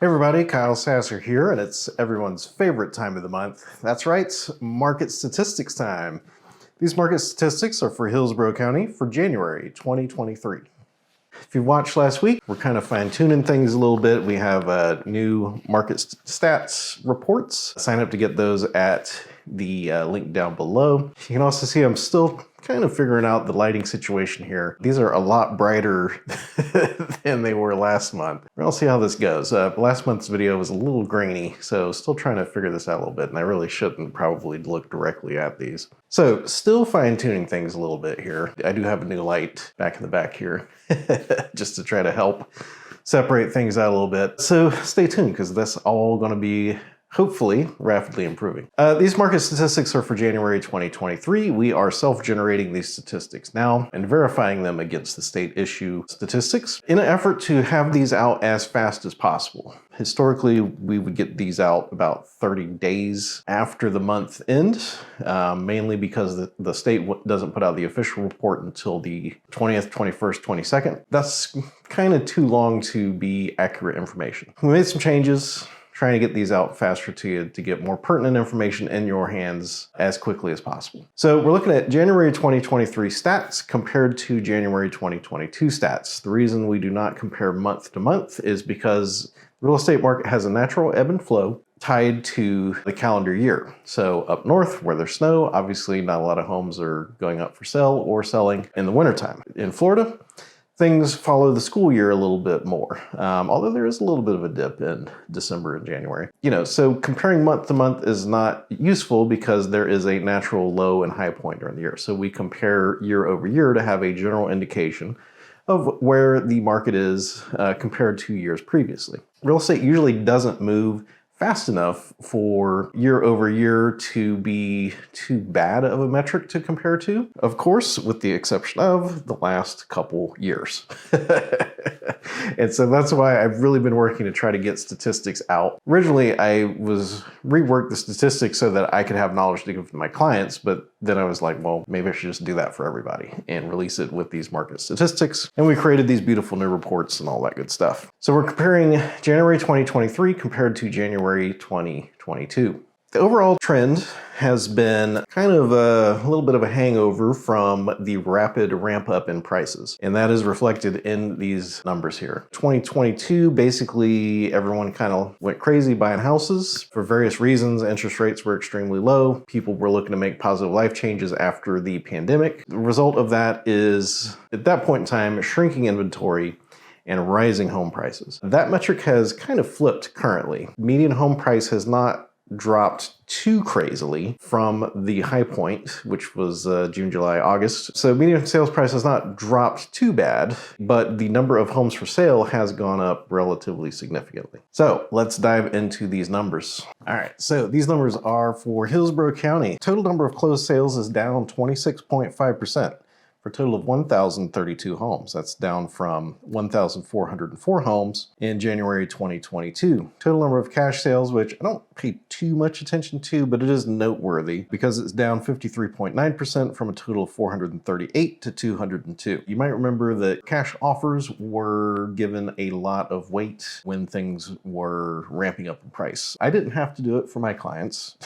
Hey everybody, Kyle Sasser here, and it's everyone's favorite time of the month. That's right, market statistics time. These market statistics are for Hillsborough County for January 2023. If you watched last week, we're kind of fine-tuning things a little bit. We have new market stats reports. Sign up to get those at the link down below. You can also see I'm still kind of figuring out the lighting situation here. These are a lot brighter than they were last month. We'll see how this goes. Last month's video was a little grainy, so still trying to figure this out a little bit, and I really shouldn't probably look directly at these. So still fine-tuning things a little bit here. I do have a new light back in the back here just to try to help separate things out a little bit. So stay tuned, because that's all going to be hopefully rapidly improving. These market statistics are for January 2023. We are self-generating these statistics now and verifying them against the state issue statistics in an effort to have these out as fast as possible. Historically, we would get these out about 30 days after the month end, mainly because the state doesn't put out the official report until the 20th, 21st, 22nd. That's kind of too long to be accurate information. We made some changes, trying to get these out faster to you to get more pertinent information in your hands as quickly as possible. So we're looking at January 2023 stats compared to January 2022 stats. The reason we do not compare month to month is because the real estate market has a natural ebb and flow tied to the calendar year. So up north where there's snow, obviously not a lot of homes are going up for sale or selling in the wintertime. In Florida, things follow the school year a little bit more, although there is a little bit of a dip in December and January. So comparing month to month is not useful because there is a natural low and high point during the year. So we compare year over year to have a general indication of where the market is compared to years previously. Real estate usually doesn't move fast enough for year over year to be too bad of a metric to compare to, of course, with the exception of the last couple years. And so that's why I've really been working to try to get statistics out. Originally, I reworked the statistics so that I could have knowledge to give to my clients, but then I was like, well, maybe I should just do that for everybody and release it with these market statistics. And we created these beautiful new reports and all that good stuff. So we're comparing January 2023 compared to January 2022. The overall trend has been kind of a little bit of a hangover from the rapid ramp up in prices. And that is reflected in these numbers here. 2022, basically everyone kind of went crazy buying houses for various reasons. Interest rates were extremely low. People were looking to make positive life changes after the pandemic. The result of that is, at that point in time, shrinking inventory and rising home prices. That metric has kind of flipped currently. Median home price has not dropped too crazily from the high point, which was June, July, August. So median sales price has not dropped too bad, but the number of homes for sale has gone up relatively significantly. So let's dive into these numbers. All right, so these numbers are for Hillsborough County. Total number of closed sales is down 26.5%. for a total of 1,032 homes. That's down from 1,404 homes in January 2022. Total number of cash sales, which I don't pay too much attention to, but it is noteworthy because it's down 53.9% from a total of 438 to 202. You might remember that cash offers were given a lot of weight when things were ramping up in price. I didn't have to do it for my clients.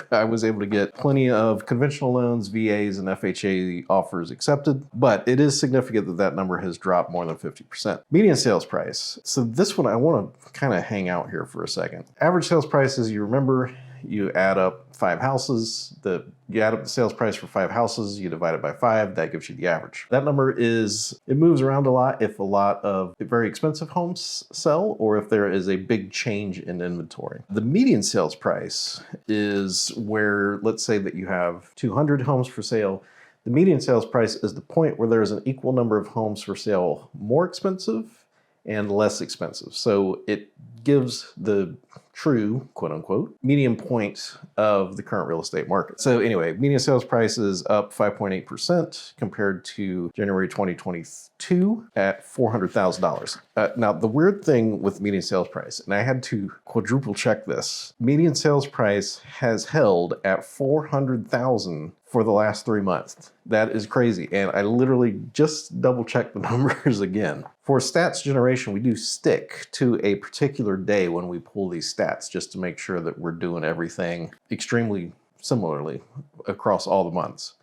I was able to get plenty of conventional loans, VAs, and FHA offers accepted, but it is significant that that number has dropped more than 50%. Median sales price. So this one, I want to kind of hang out here for a second. Average sales price, as you remember, you add up 5 houses, you add up the sales price for 5 houses, you divide it by 5, that gives you the average. That number it moves around a lot if a lot of very expensive homes sell or if there is a big change in inventory. The median sales price is where, let's say that you have 200 homes for sale. The median sales price is the point where there's an equal number of homes for sale more expensive and less expensive. So it gives the true, quote unquote, median point of the current real estate market. So anyway, median sales price is up 5.8% compared to January 2022 at $400,000. Now, the weird thing with median sales price, and I had to quadruple check this, median sales price has held at $400,000 for the last 3 months. That is crazy. And I literally just double checked the numbers again. For stats generation, we do stick to a particular day when we pull these stats just to make sure that we're doing everything extremely similarly across all the months.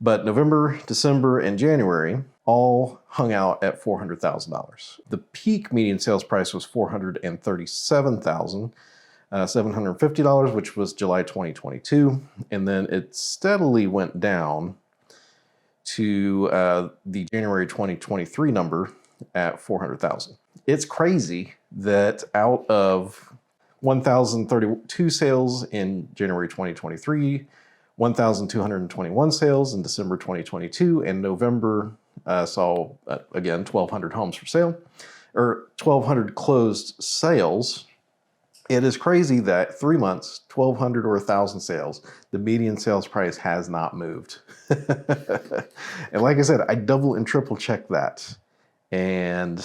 But November, December, and January all hung out at $400,000. The peak median sales price was $437,750, which was July 2022. And then it steadily went down to the January 2023 number at 400,000. It's crazy that out of 1,032 sales in January 2023, 1,221 sales in December 2022, and November saw, again, 1,200 homes for sale, or 1,200 closed sales. It is crazy that 3 months, 1,200 or 1,000 sales, the median sales price has not moved. And like I said, I double and triple check that. And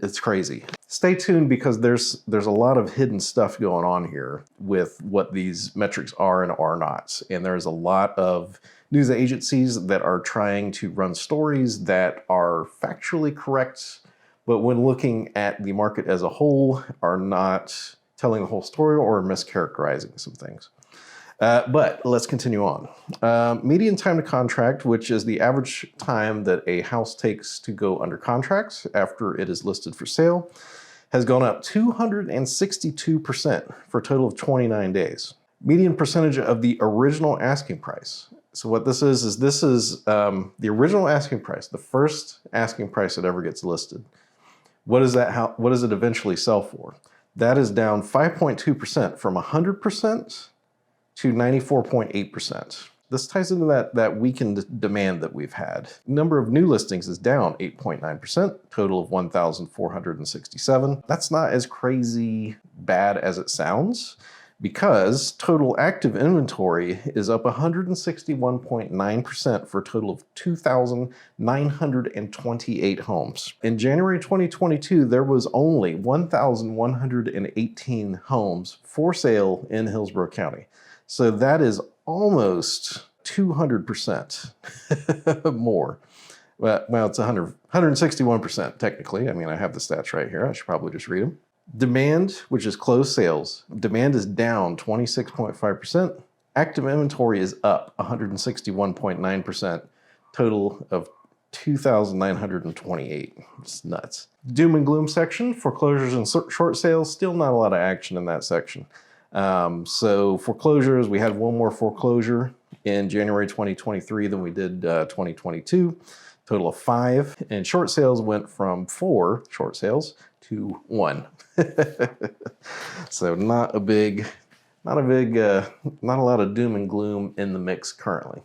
it's crazy. Stay tuned because there's a lot of hidden stuff going on here with what these metrics are and are not. And there's a lot of news agencies that are trying to run stories that are factually correct, but when looking at the market as a whole, are not telling the whole story or mischaracterizing some things. But let's continue on. Median time to contract, which is the average time that a house takes to go under contract after it is listed for sale, has gone up 262% for a total of 29 days. Median percentage of the original asking price. So what this is the original asking price, the first asking price that ever gets listed. What does it eventually sell for? That is down 5.2% from 100% to 94.8%. This ties into that weakened demand that we've had. Number of new listings is down 8.9%, total of 1,467. That's not as crazy bad as it sounds, because total active inventory is up 161.9% for a total of 2,928 homes. In January 2022, there was only 1,118 homes for sale in Hillsborough County. So that is almost 200% more. Well, it's 161% technically. I mean, I have the stats right here. I should probably just read them. Demand, which is closed sales, demand is down 26.5%. Active inventory is up 161.9%. Total of 2,928. It's nuts. Doom and gloom section, foreclosures and short sales, still not a lot of action in that section. So foreclosures, we had one more foreclosure in January 2023 than we did 2022. Total of 5. And short sales went from 4 short sales to 1. So not a lot of doom and gloom in the mix currently.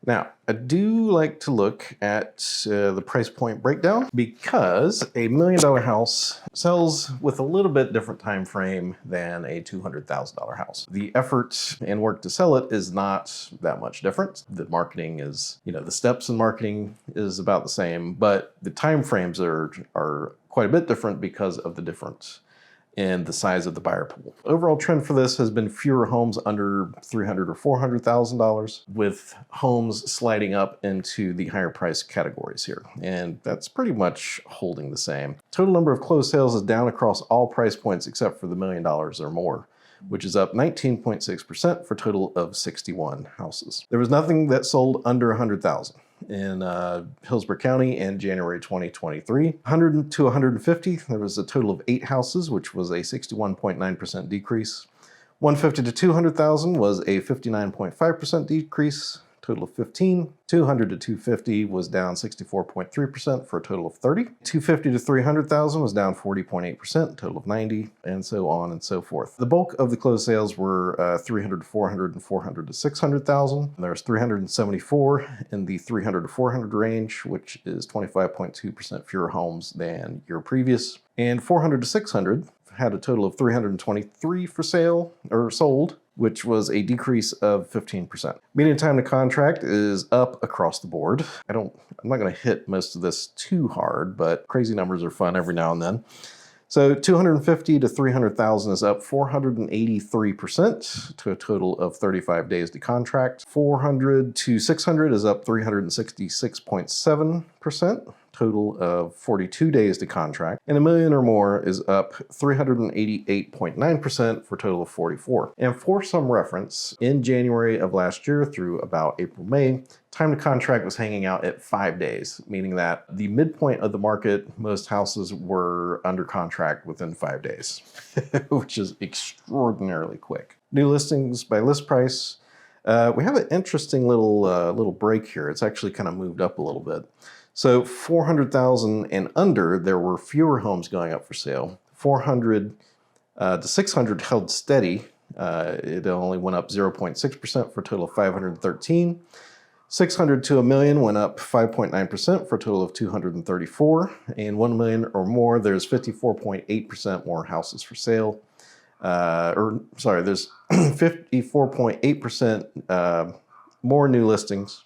Now, I do like to look at the price point breakdown because a $1 million house sells with a little bit different time frame than a $200,000 house. The effort and work to sell it is not that much different. The marketing is, the steps in marketing is about the same, but the time frames are quite a bit different because of the difference in the size of the buyer pool. Overall trend for this has been fewer homes under $300,000 or $400,000, with homes sliding up into the higher price categories here. And that's pretty much holding the same. Total number of closed sales is down across all price points except for the $1 million or more, which is up 19.6% for a total of 61 houses. There was nothing that sold under $100,000 in Hillsborough County in January 2023. 100 to 150, there was a total of 8 houses, which was a 61.9% decrease. 150 to 200,000 was a 59.5% decrease, total of 15. 200 to 250 was down 64.3% for a total of 30. 250 to 300,000 was down 40.8%, total of 90, and so on and so forth. The bulk of the closed sales were 300 to 400 and 400 to 600,000. There's 374 in the 300 to 400 range, which is 25.2% fewer homes than year previous. And 400 to 600 had a total of 323 for sale or sold, which was a decrease of 15%. Median time to contract is up across the board. I'm not going to hit most of this too hard, but crazy numbers are fun every now and then. So 250 to 300,000 is up 483% to a total of 35 days to contract. 400 to 600 is up 366.7%, total of 42 days to contract, and $1 million or more is up 388.9% for a total of 44. And for some reference, in January of last year through about April, May, time to contract was hanging out at 5 days, meaning that the midpoint of the market, most houses were under contract within 5 days, which is extraordinarily quick. New listings by list price. We have an interesting little break here. It's actually kind of moved up a little bit. So 400,000 and under, there were fewer homes going up for sale. 400 to 600 held steady. It only went up 0.6% for a total of 513. 600 to $1 million went up 5.9% for a total of 234. And $1 million or more, there's 54.8% more houses for sale. There's 54.8% more new listings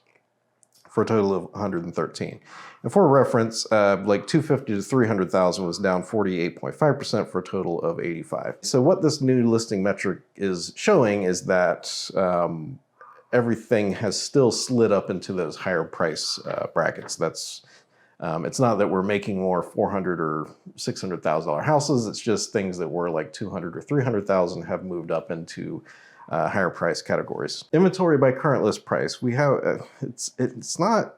for a total of 113. And for reference, like 250 to 300,000 was down 48.5% for a total of 85. So what this new listing metric is showing is that everything has still slid up into those higher price brackets. That's it's not that we're making more $400,000 or $600,000 houses. It's just things that were like 200 or 300,000 have moved up into higher price categories. Inventory by current list price. We have it's not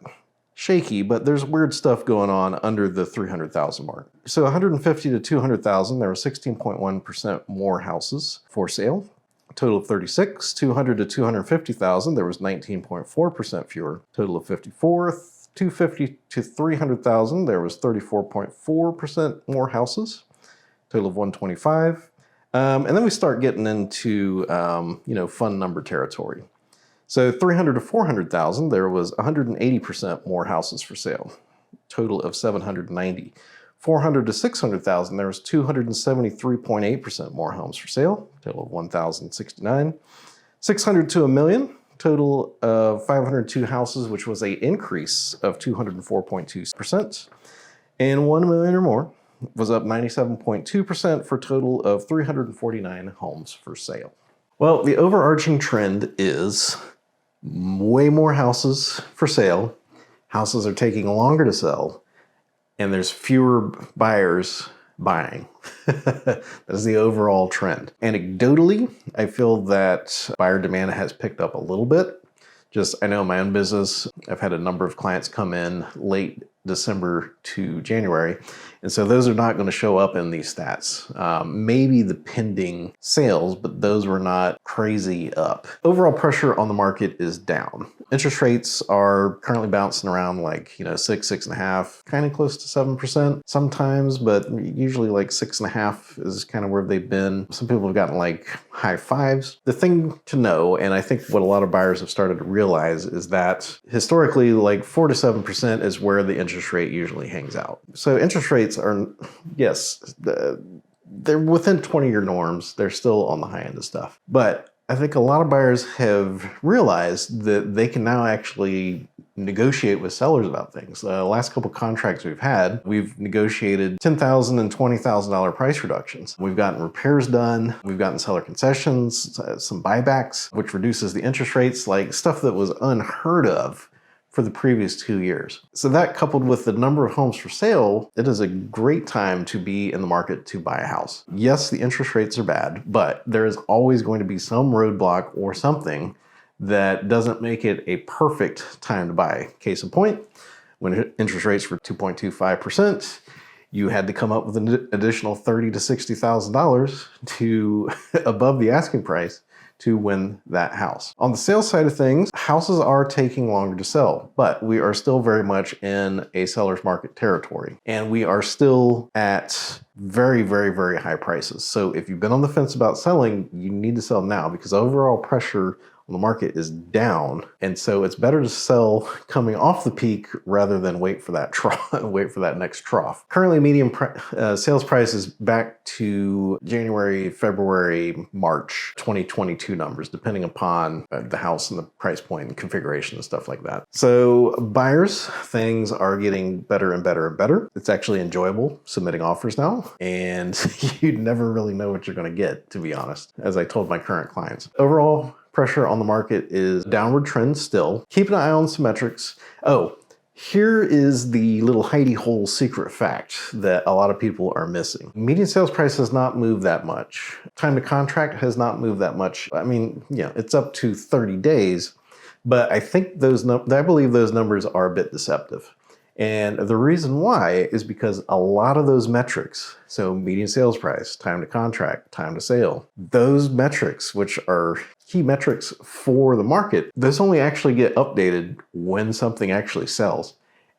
shaky, but there's weird stuff going on under the 300,000 mark. So 150 to 200,000, there were 16.1% more houses for sale. Total of 36. 200 to 250,000, there was 19.4% fewer. Total of 54. 250 to 300,000, there was 34.4% more houses. Total of 125. And then we start getting into fun number territory. So 300 to 400,000, there was 180% more houses for sale. Total of 790. 400 to 600,000, there was 273.8% more homes for sale. Total of 1,069. 600 to $1 million, total of 502 houses, which was an increase of 204.2%. And $1 million or more was up 97.2% for a total of 349 homes for sale. Well, the overarching trend is way more houses for sale. Houses are taking longer to sell, and there's fewer buyers buying. That is the overall trend. Anecdotally, I feel that buyer demand has picked up a little bit. I know in my own business, I've had a number of clients come in late December to January, and so those are not going to show up in these stats. Maybe the pending sales, but those were not crazy up. Overall pressure on the market is down. Interest rates are currently bouncing around like 6.5, kind of close to 7% sometimes, but usually like 6.5 is kind of where they've been. Some people have gotten like high fives. The thing to know, and I think what a lot of buyers have started to realize, is that historically like 4 to 7% is where the interest rate usually hangs out. So interest rates are, yes, they're within 20-year norms. They're still on the high end of stuff. But I think a lot of buyers have realized that they can now actually negotiate with sellers about things. The last couple contracts we've negotiated $10,000 and $20,000 price reductions. We've gotten repairs done. We've gotten seller concessions, some buybacks, which reduces the interest rates, like stuff that was unheard of for the previous 2 years. So that, coupled with the number of homes for sale, it is a great time to be in the market to buy a house. Yes, the interest rates are bad, but there is always going to be some roadblock or something that doesn't make it a perfect time to buy. Case in point, when interest rates were 2.25%, you had to come up with an additional $30,000 to $60,000 to above the asking price to win that house. On the sales side of things, houses are taking longer to sell, but we are still very much in a seller's market territory. And we are still at very, very, very high prices. So if you've been on the fence about selling, you need to sell now, because overall pressure on the market is down. And so it's better to sell coming off the peak rather than wait for that trough, wait for that next trough. Currently, median sales price is back to January, February, March 2022 numbers, depending upon the house and the price point and configuration and stuff like that. So buyers, things are getting better and better and better. It's actually enjoyable submitting offers now, and you never really know what you're going to get, to be honest, as I told my current clients. Overall, pressure on the market is downward trend still. Keep an eye on some metrics. Oh, Here is the little hidey hole secret fact that a lot of people are missing. Median sales price has not moved that much. Time to contract has not moved that much. I mean, yeah, it's up to 30 days, but I think I believe those numbers are a bit deceptive. And the reason why is because a lot of those metrics, so median sales price, time to contract, time to sale, those metrics, which are key metrics for the market, those only actually get updated when something actually sells.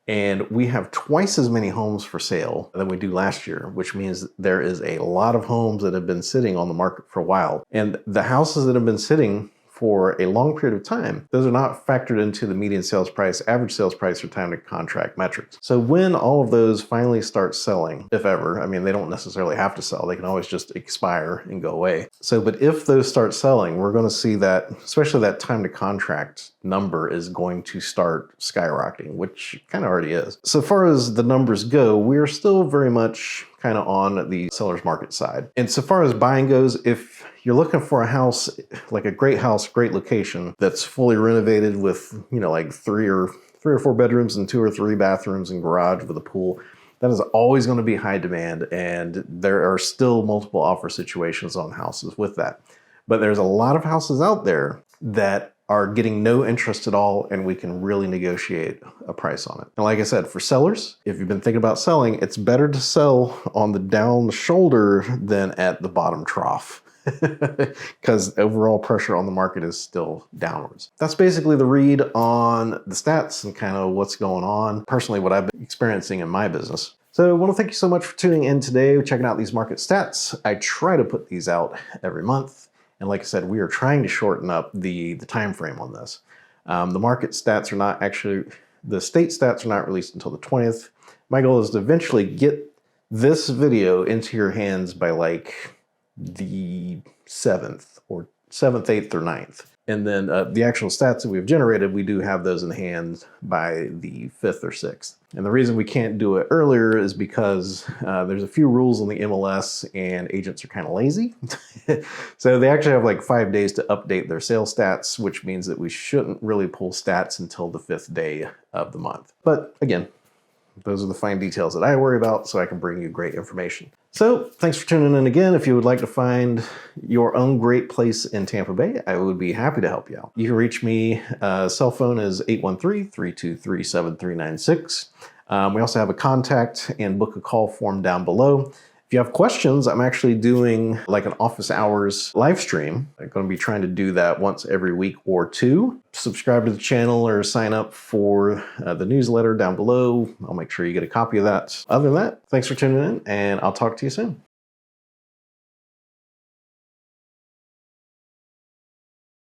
And we have twice as many homes for sale than we do last year, which means there is a lot of homes that have been sitting on the market for a while. And the houses that have been sitting for a long period of time, those are not factored into the median sales price, average sales price, or time to contract metrics. So when all of those finally start selling, if ever, I mean, they don't necessarily have to sell, they can always just expire and go away. So, but if those start selling, we're going to see that, especially that time to contract number is going to start skyrocketing, which kind of already is. So far as the numbers go, we're still very much kind of on the seller's market side. And so far as buying goes, if you're looking for a house, like a great house, great location, that's fully renovated with, like three or four bedrooms and 2 or 3 bathrooms and garage with a pool, that is always going to be high demand. And there are still multiple offer situations on houses with that. But there's a lot of houses out there that are getting no interest at all, and we can really negotiate a price on it. And like I said, for sellers, if you've been thinking about selling, it's better to sell on the down shoulder than at the bottom trough, because overall pressure on the market is still downwards. That's basically the read on the stats and kind of what's going on. Personally, what I've been experiencing in my business. So I want to thank you so much for tuning in today, checking out these market stats. I try to put these out every month. And like I said, we are trying to shorten up the time frame on this. The market stats are not actually, the state stats are not released until the 20th. My goal is to eventually get this video into your hands by like the 7th, 8th, or 9th. And then the actual stats that we've generated, we do have those in hand by the 5th or 6th. And the reason we can't do it earlier is because there's a few rules on the MLS and agents are kind of lazy. So they actually have like 5 days to update their sales stats, which means that we shouldn't really pull stats until the 5th day of the month. But again, those are the fine details that I worry about, so I can bring you great information. So thanks for tuning in again. If you would like to find your own great place in Tampa Bay, I would be happy to help you out. You can reach me, cell phone is 813-323-7396. We also have a contact and book a call form down below. If you have questions, I'm actually doing like an office hours live stream. I'm going to be trying to do that once every week or 2. Subscribe to the channel or sign up for the newsletter down below. I'll make sure you get a copy of that. Other than that, thanks for tuning in, and I'll talk to you soon.